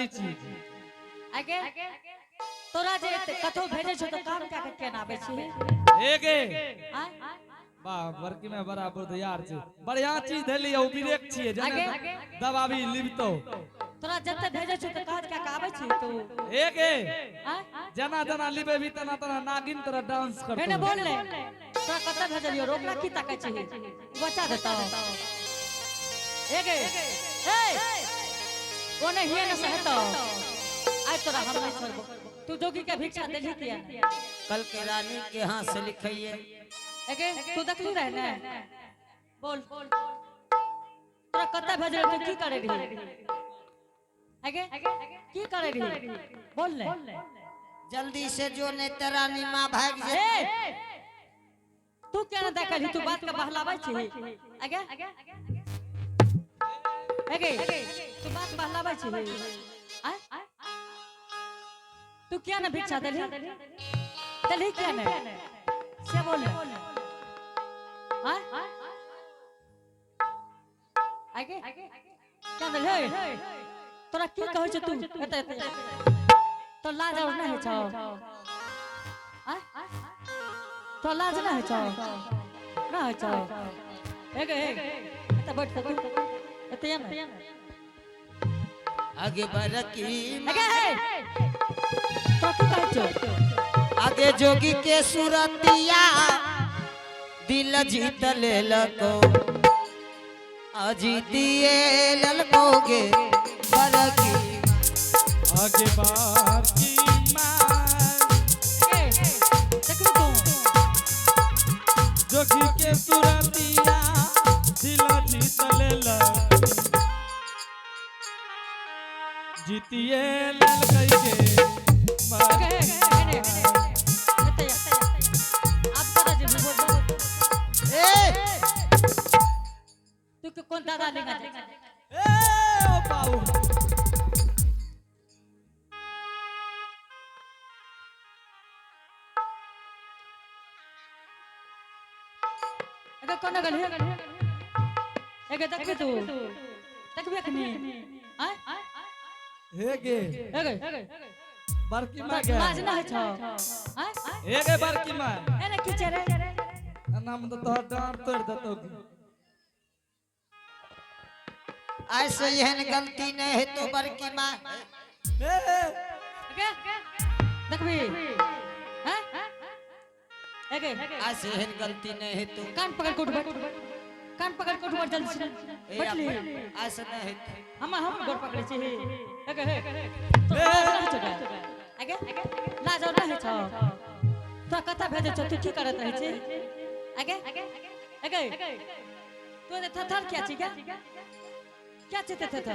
असली चीज आगे तोरा जे कथो भेजे छ तो काम क्या के ना आबे छी एगे आ वाह बरकी में बड़ा बुधियार छी बढ़िया चीज धैली ओ ब्रेक छिए जने दबावी लिबतो तोरा जते भेजे छ तो काज क्या आबे छी तू एगे जना जना लिबे भी तना तना नागिन तरह डांस करतो मैंने बोल ले तोरा कते भेजलियो रोकला की ताकै छी बचा देता एगे ए कोने हिए न सहतो आज तोरा हम नहीं छोड़बो तू जोगी के भिक्षा देली किया कल के रानी के हाथ से लिखइए एगे तू देखली रह ना बोल तोरा कते भेजले तू की करे रही एगे की करे रही बोल ले जल्दी से जो नहीं तो रानी माँ भाग जाए तू क्या ना देखली तू बात का बहलावे छी एगे एगे तू बात बहलावे छी आ तू क्या ना भिक्षा देली देली क्या ना से बोल हां आगे क्या देल है तोरा की कहै छ तू एते तो लाज और नहीं छौ हां तो लाज नहीं छौ ना छौ एगे एते बैठ तू एते ना आगे बरकी एगे तो की कहै छ आगे जोगी के सुरतिया दिल जीत ले लको अजीतिए ललकोगे बरकी आगे बार की ए देखो तू जोगी के सुरतिया दिल जीत लेला जीतिए लल कई के एगे एने एते आप करा जे बोल ए तू कौन दादा लेगा ए ओ बाऊ एगे कोन गल है एगे देखबे तू देखबे कनी हां हेगे एगे बरकी में गे लाज ना है छ हां हेगे बरकी में एने की चरे नाम तो तोहर डांट तोड़ देतो ऐसे यहन गलती नहीं है तो बरकी माँ एगे देखबी हां एगे ऐसे यहन गलती नहीं है तो कान पकड़ के उठ कान पकड़ के उठ जल्दी से बैठली ऐसा नहीं है हम गोड़ पकड़े छी एगे तो लाज नहीं छ एगे लाज और नहीं छ तो कथा भेजे छ तू की करत रही छी एगे एगे तू ने थर क्या छी क्या चते थर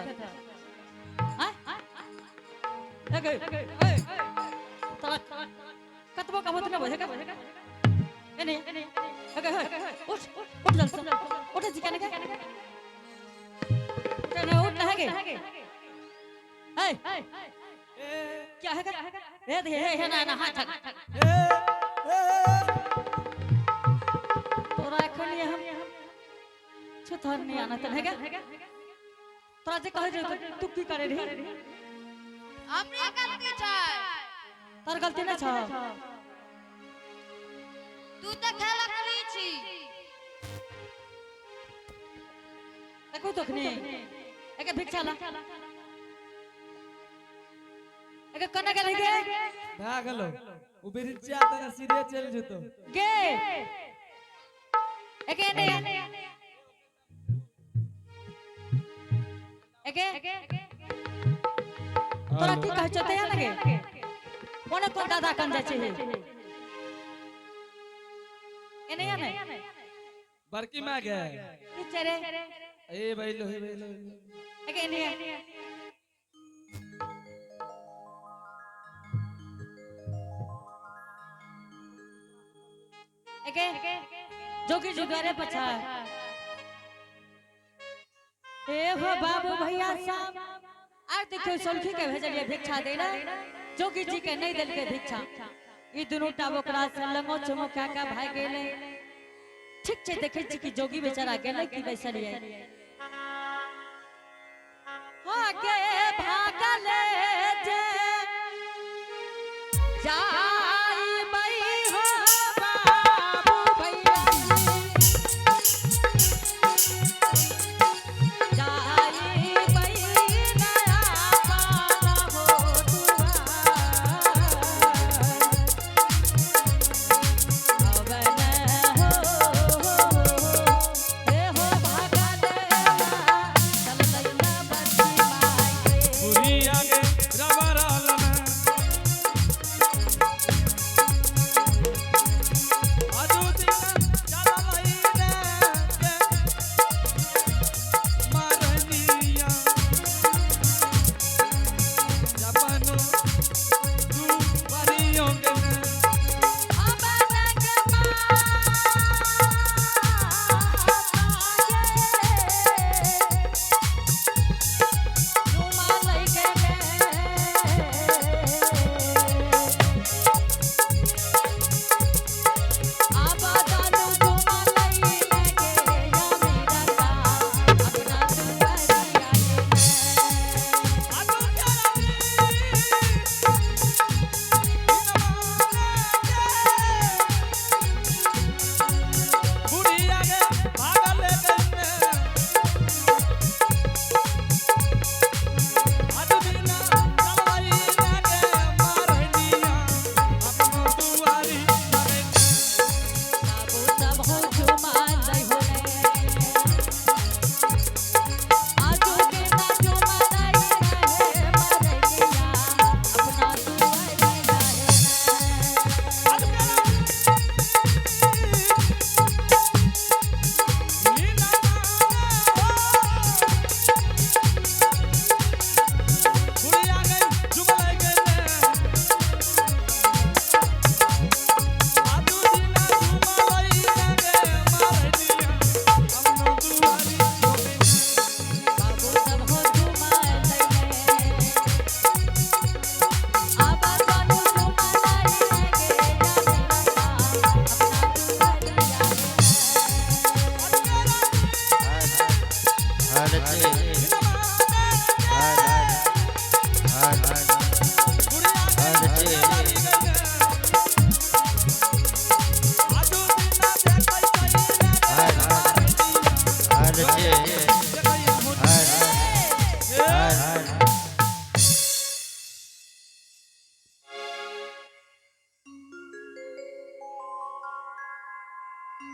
हां एगे तो कतबो का होत न भए का एने एगे उठ जल्दी उठ जी कने तेरे उठ ना है ए क्या है ए दे है ना हाथ तोरा एखन हम छुथर नहीं आना त हैगा तोरा जे कहे रे तू की करे रे अपनी गलती छै तोर गलती ना छ तू त खेला करी छी देखो तो खनी एके भिक्षा ला एके कने गेल गे भाग गेलो उ बिरिचा त सीधे चल जतो गे एके ने एके तोरा की कहै छते या लगे कोने कोन दादा कन जाय छै एने या ने बरकी में गे की चरे ए बैलो एके एने एके जोगी जुगारे पछा ए हो बाबू भैया साहब आज देखियो सलखी के भेजलिए भिक्षा देला जोगी जी के नहीं देल के भिक्षा ई दुनु टा ओकरा से लंगो चमो काका भाई गेले ठीक छे देखे छी कि जोगी बेचारा गेले कि बैसलिए आगे भागले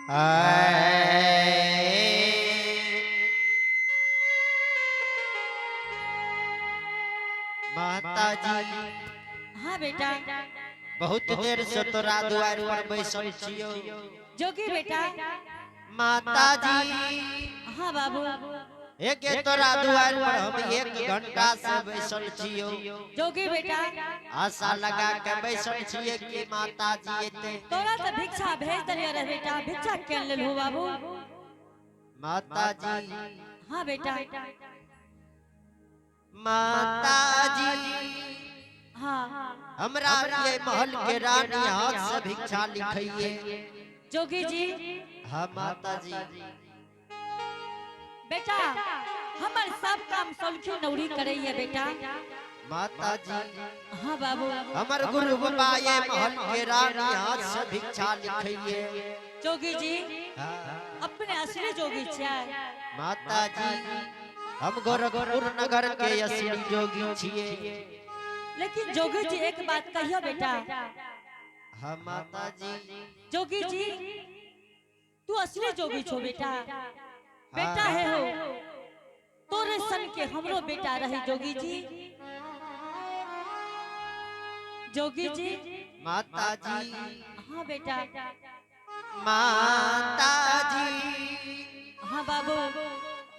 माता जी हाँ बेटा। बहुत देर से तोरा द्वार पर बैसल छियो। जोगी बेटा। माता जी हाँ बाबू। एक तोरा द्वार पर हम 1 घंटा से बैसल छियो। जोगी बेटा। आशा लगा के बैसल छिए कि माता जी एते। तोरा तो भिक्षा भेज दिया रे बेटा, भिक्षा के ले लो बाबू। माता जी हाँ बेटा। माता जी हाँ हमरा ये महल के रानी हाथ से भिक्षा लिखइए। जोगी जी। हाँ माता जी बेटा हमार सब काम सलखी नौरी करैया बेटा। माता जी हाँ बाबू। हमर गुरु बाबा ये महल के रानी हाथ से भिक्षा लिखइए। जोगी जी हाँ। अपने असली जोगी छियै। माता जी हम गोरखपुर नगर के असली जोगी छिए। लेकिन जोगी जी एक बात कहियो बेटा। हाँ माता जी जोगी जी तू असली जोगी छो बेटा। बेटा है हो तोरे सन के हमरो बेटा रहे जोगी जी। जोगी जी। माता जी हाँ बेटा। माता जी हाँ बाबू।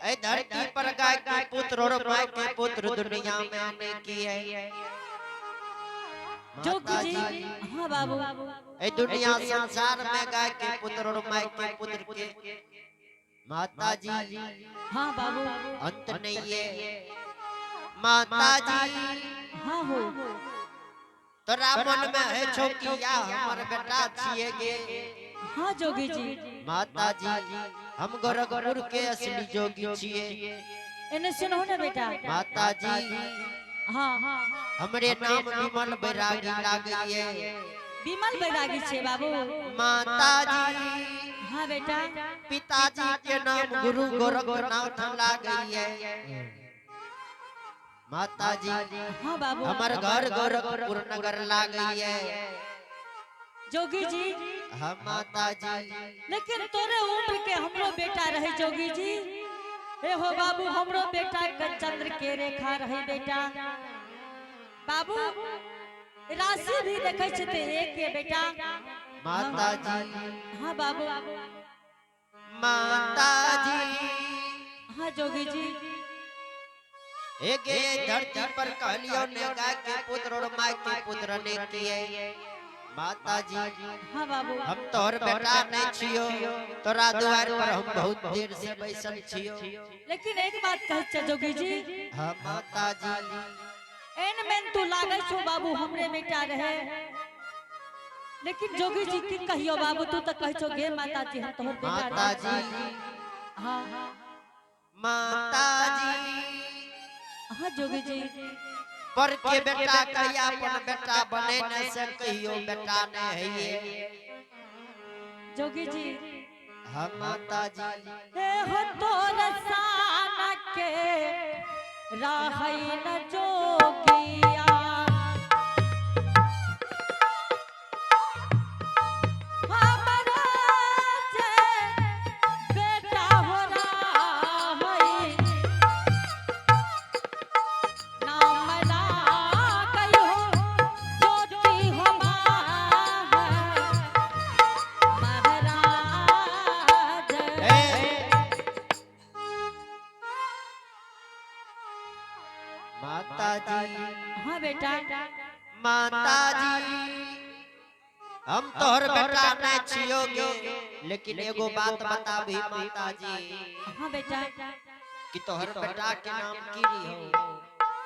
ऐ धरती पर गाय के पुत्र और माय के पुत्र दुनिया में आने की है। जोगी जी। हाँ बाबू। ऐ दुनिया संसार में गाय के पुत्र और माय के पुत्र के माता जी हाँ बाबू। अंत नहीं है। माता जी हाँ हो। तोरा मन में है छो कि या हमर बेटा छिए गे। हाँ जोगी जी। माता जी हम गोरखपुर के असली जोगी छिए। इन्हें सुनो ना बेटा। माता जी हाँ हमरे नाम विमल बैरागी लागिए। विमल बैरागी छे बाबू। माता जी हाँ बेटा। पिताजी के नाम गुरु गोरखनाथ लागिए। माता जी हाँ बाबू। हमर घर गोरखपुर नगर लागिए। जोगी जी। हाँ माता जी लेकिन तोरे उम्र के हमरो बेटा रहे जोगी जी। हे हो बाबू हमरो बेटा के चंद्र के रेखा रहे बेटा। बाबू राशि भी देखे छते एक के बेटा। माता जी हाँ बाबू। माता जी हाँ जोगी जी। एक धरती पर कहलियो ने गाय के पुत्र और माय के पुत्र ने किए। माता जी हाँ बाबू। हम तोहर बेटा नहीं छियो। तोरा द्वार पर हम बहुत देर से बैसल छियो। लेकिन एक बात कह छ जोगी जी। हाँ माता जी एन में तू लागे छो बाबू हमरे बेटा रहे। लेकिन जोगी जी की कहियो बाबू तू तो कह छो गे माता जी हम तोहर बेटा माता जी हाँ माता जी हाँ जोगी जी। पर के बेटा कहिया अपन बेटा बने न से कहियो बेटा ने है ये। जोगी जी। हाँ माता जी हे हो तोर सान के राहै न जोगिया। हमरा जे बेटा हो राहै नाम लागै हो ज्योति हमार महाराज। माता जी हाँ बेटा। माता जी हम तोहर बेटा नहीं छियोगे। लेकिन एगो बात बताबी माता जी हाँ बेटा। कि तोहर बेटा के नाम की हो।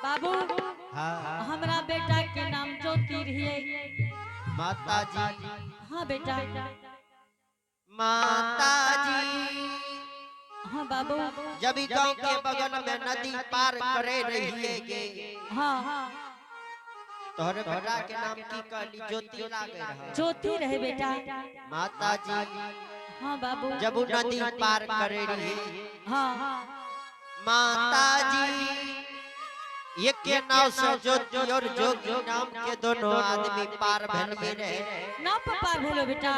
बाबू हाँ हमरा बेटा के नाम ज्योति रहिए। माता जी हाँ बेटा। माता जी हाँ बाबू। जब ई गांव के बगल में नदी पार करे रहिए गे। हाँ तोहर बेटा के नाम की कहली ज्योति लागे रहा। ज्योति रहे बेटा। माता जी हाँ बाबू। जब वो नदी पार करे रही हाँ माता जी एक के नाव से ज्योति और जोगी नाम के दोनों आदमी पार भेलिए रे। ना पार भेलो बेटा।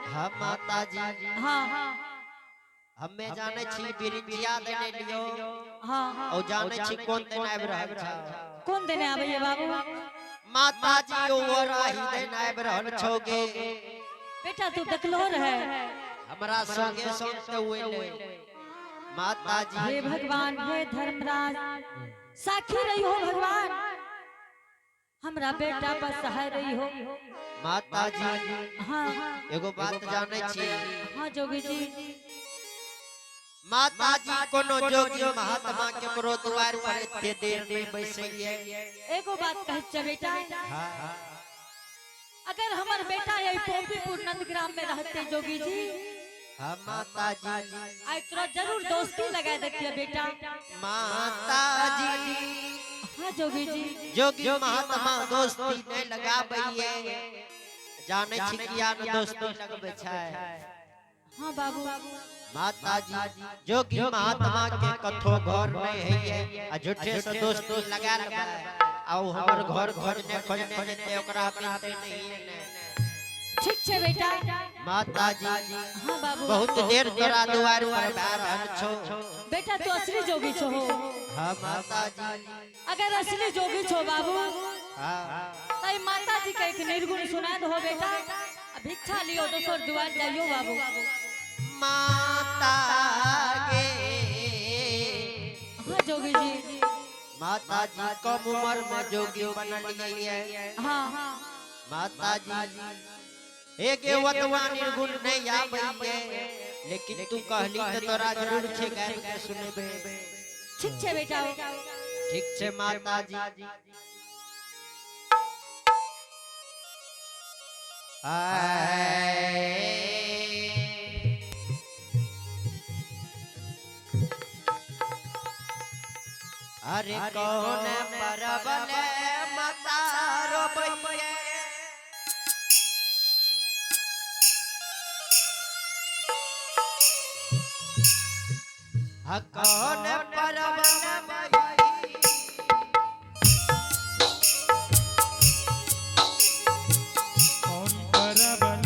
हाँ माता जी हाँ हमें जाने छी बिरिंजिया देने लियो हाँ और जाने छी कौन देने आब रहल छ। कौन देने आबैया बाबू? माता जी ओराही देने आब रहल छोगे। बेटा तू देखलो रहे हमरा संगे संग हुए ले। माता जी हे भगवान हे धर्मराज साक्षी रही हो भगवान, हमरा बेटा पर सहाय रही हो। माता जी हाँ एगो बात जाने छी। हाँ जोगी जी। माता जी कोनो जोगी महात्मा के करो द्वार पर एते देर नहीं बैसलिए। एगो बात कह छ बेटा, अगर हमर बेटा यही पोपीपुर नंदग्राम में रहते जोगी जी, हाँ माता जी आज तोरा जरूर दोस्ती लगा देती बेटा। माता जी हाँ जोगी जी। जोगी महात्मा दोस्ती नहीं लगाबैये, जाने छी किया न दोस्ती लगबै छै। हाँ बाबू। माता जी जोगी महात्मा के कथो घर नहीं है आ झूठे से दोस्ती लगा लेबे आ हमर घर खोजने खोजने जेते ओकरा मिलते नहीं है। ठीक छे बेटा। माता जी हाँ बाबू। बहुत देर तोरा द्वार पर भा रहल छो। बेटा तू असली जोगी छो हो। हाँ माता जी अगर असली जोगी छो बाबू हाँ तई माता जी के एक निर्गुण सुना दो बेटा। भिक्षा लियो दोसर द्वार जाइयो बाबू। माता गे हाँ जोगी जी। माता जी कम उम्र में जोगी बनलिए। हाँ माता जी एक वतवा निर्गुण नहीं आबैये, लेकिन तू कहली तो तोरा जरूर छे गाय के सुनबे। ठीक छे बेटा। ठीक छे माता जी। अरे कौन परबल माता रोबैये, कौन परबल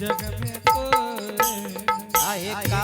जग में तो आए का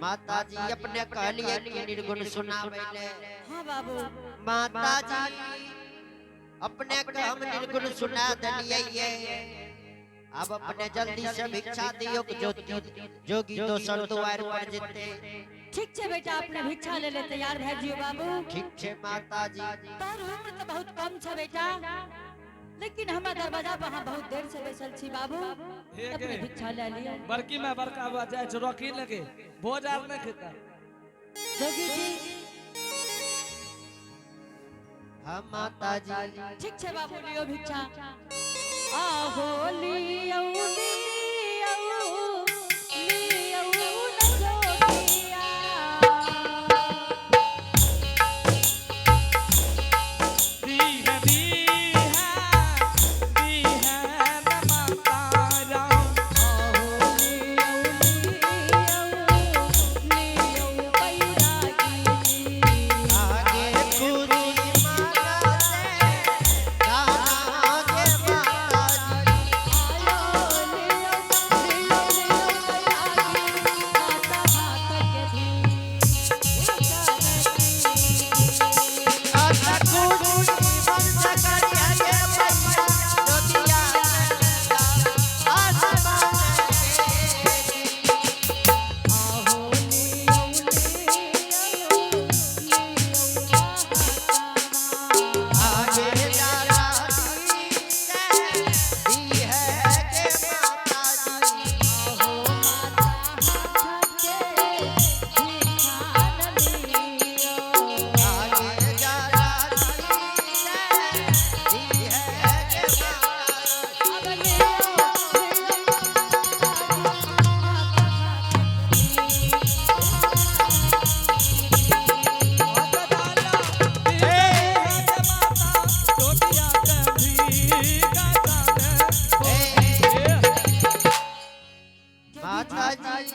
माता जी अपने कहलिए कि निर्गुण सुनावेले। हाँ बाबू माता जी अपने के हम निर्गुण सुना दिलिए। अब अपने जल्दी से भिक्षा दियो जोगी दोसर द्वार पर जेते। ठीक छे बेटा अपने भिक्षा ले ले तैयार भै जियो बाबू। ठीक छे माता जी। तार उम्र तो बहुत कम छे बेटा, लेकिन हमार दरवाजा पर हम बहुत देर से बैसल छी बाबू। अपने भिक्षा ले लियो। बड़की में बड़का बा जाय छ रोकी लगे भोज आर न खेता। जोगी जी हाँ माता जी। ठीक छे बाबू लियो भिक्षा। आहो लियो लियो लियो न जोगिया। दी है न माता राम। आहो लियो लियो लियो बैरागी जी। आगे खुदी माता से गाना गे माता जी। आयो लियो लियो लियो बैरागी माता माता के धी। आधा खुदी बंद करिया गे भैया जोगिया आसमान आहो लियो लियो लियो आगे जारा दी है के माता जी। आहो माता हाथ के भिखान लियो। आगे जारा दी है के माता अब लियो माता जी।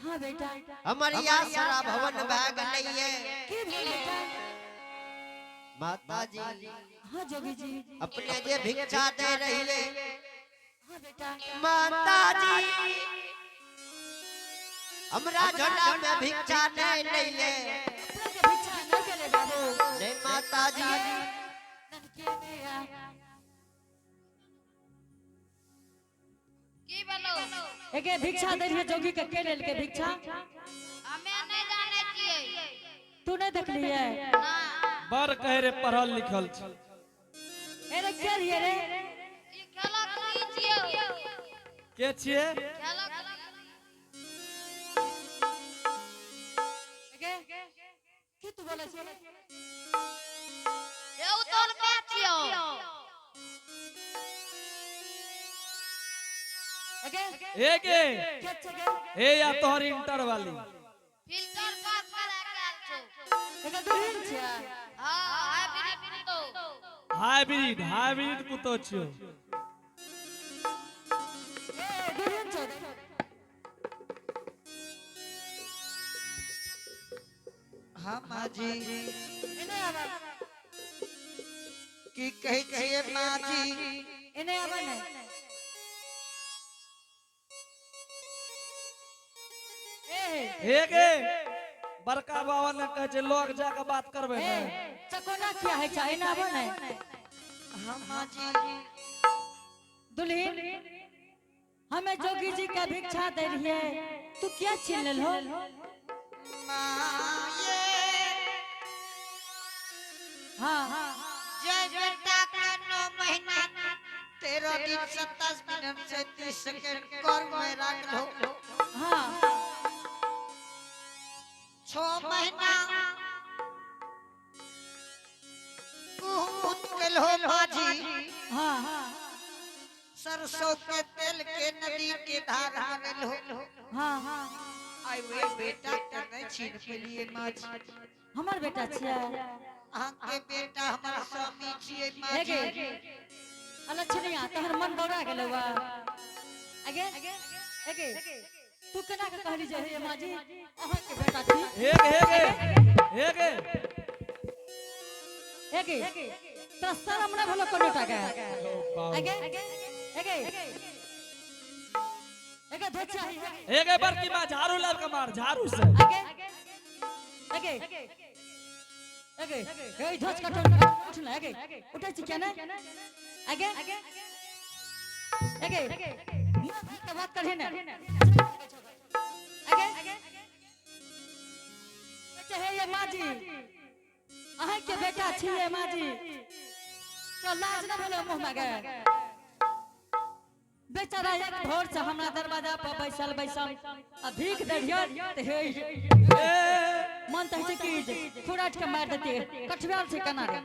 हाँ बेटा हमारी आसरा भवन भाग लइए। की भेल बेटा। माता जी हाँ जोगी जी अपने जे भिक्षा दे रही हाँ बेटा माता जी हमरा झोला में भिक्षा नहीं लइए। अपने के भिक्षा नहीं करे बाबू। नहीं माता जी। ननके में आ की बोलो एके भिक्षा दे रही जोगी के लेल के भिक्षा हमें नहीं जाने चाहिए तू नहीं देख लिए। ना बर कहे रे पढ़ल लिखल छ। अरे के रही रे ये खेला करी छियो के छिए खेला करी एके की तू बोले छे। ये उतर पे छियो एके एके के छे ए या तोहर इंटर वाली फिल्टर पास करा के आल छो एके दुहिन छे। हां हाइब्रिड तो हाइब्रिड पुतो छियो। ए दुहिन छे। हाँ माँ जी इने आवा की कही छिए माँ जी। इने आवा नहीं एके बड़का बाबा ने कहे छे लोग जाके बात करबे ए ने। चकोना क्या है चाहे ना आवा नहीं। हाँ माँ जी। दुल्हन हमें जोगी जी का भिक्षा दे रही है तू क्या छीन ले हो। हाँ जय बेटा का 9 महीना 13 दिन 27 मिनट 37 सेकंड कर में रख लो। हाँ 6 महीना कुहुत के लो माँ जी। हाँ सरसों के तेल के नदी के धारा में लो। हाँ आई वे बेटा के नहीं छीन के लिए माँ जी। हमार बेटा छिया आके बेटा हमारा स्वामी छिए माँ जी। एगे अला छिनिया तहर मन बौरा गेलो बा। आगे एगे तू केना के कहली जे हे माँ जी अहाँ के बेटा छी। एके एगे तो शर्म ना भलो कोनो टाका। आगे आगे एके धोच चाहिए एक बड़की माँ झाड़ू लाल के मार झाड़ू से आगे आगे आगे ए धोच का उठ ना आगे उठे छी क्या ना आगे आगे बात कर ना आगे चाहे ये माँ जी अहाँ के बेटा छी ये माँ जी तो लाज न भेलो मुंह में गए बेचारा एक भोर से हमरा दरवाजा पर बैसल भीख दरिया ते हे मन तहसे की खुराट के मार देते कठवाल से कनारे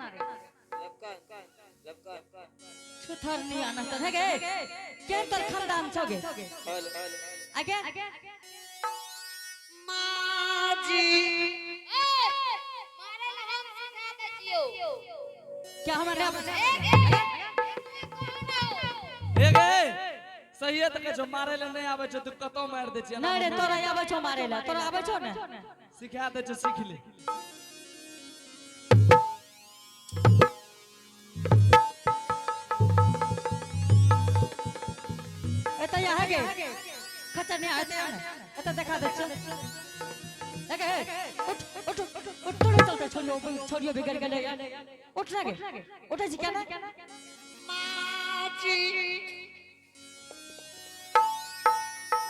छुथर नहीं आना तो है गे के तर खानदान छोगे आगे माँ जी मारे हम सिखा दजियो क्या हमारे एक सही है तक जो मारे ले नहीं आवे छ तू कतो मार दे छी नहीं रे तोरा आवे छो मारे ला तोरा आवे छो ना सिखा दे छ सीख ले एता या है गे खतर नहीं आते एता दिखा दे छ लगे उठ उठ उठ थोड़ा चलते छोड़ियो बिगड़ गए उठ ना गे उठे जी क्या ना माँ जी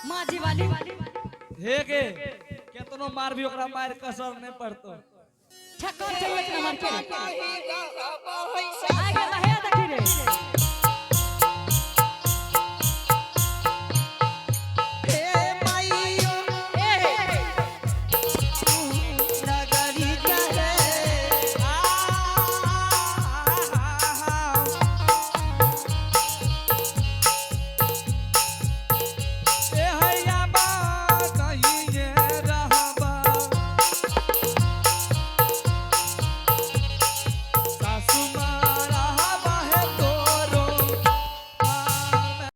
माँ जी वाली हे के केतनो मार भी ओकरा मार कसर नहीं पड़तो ठक्कर चाहिए एक नंबर के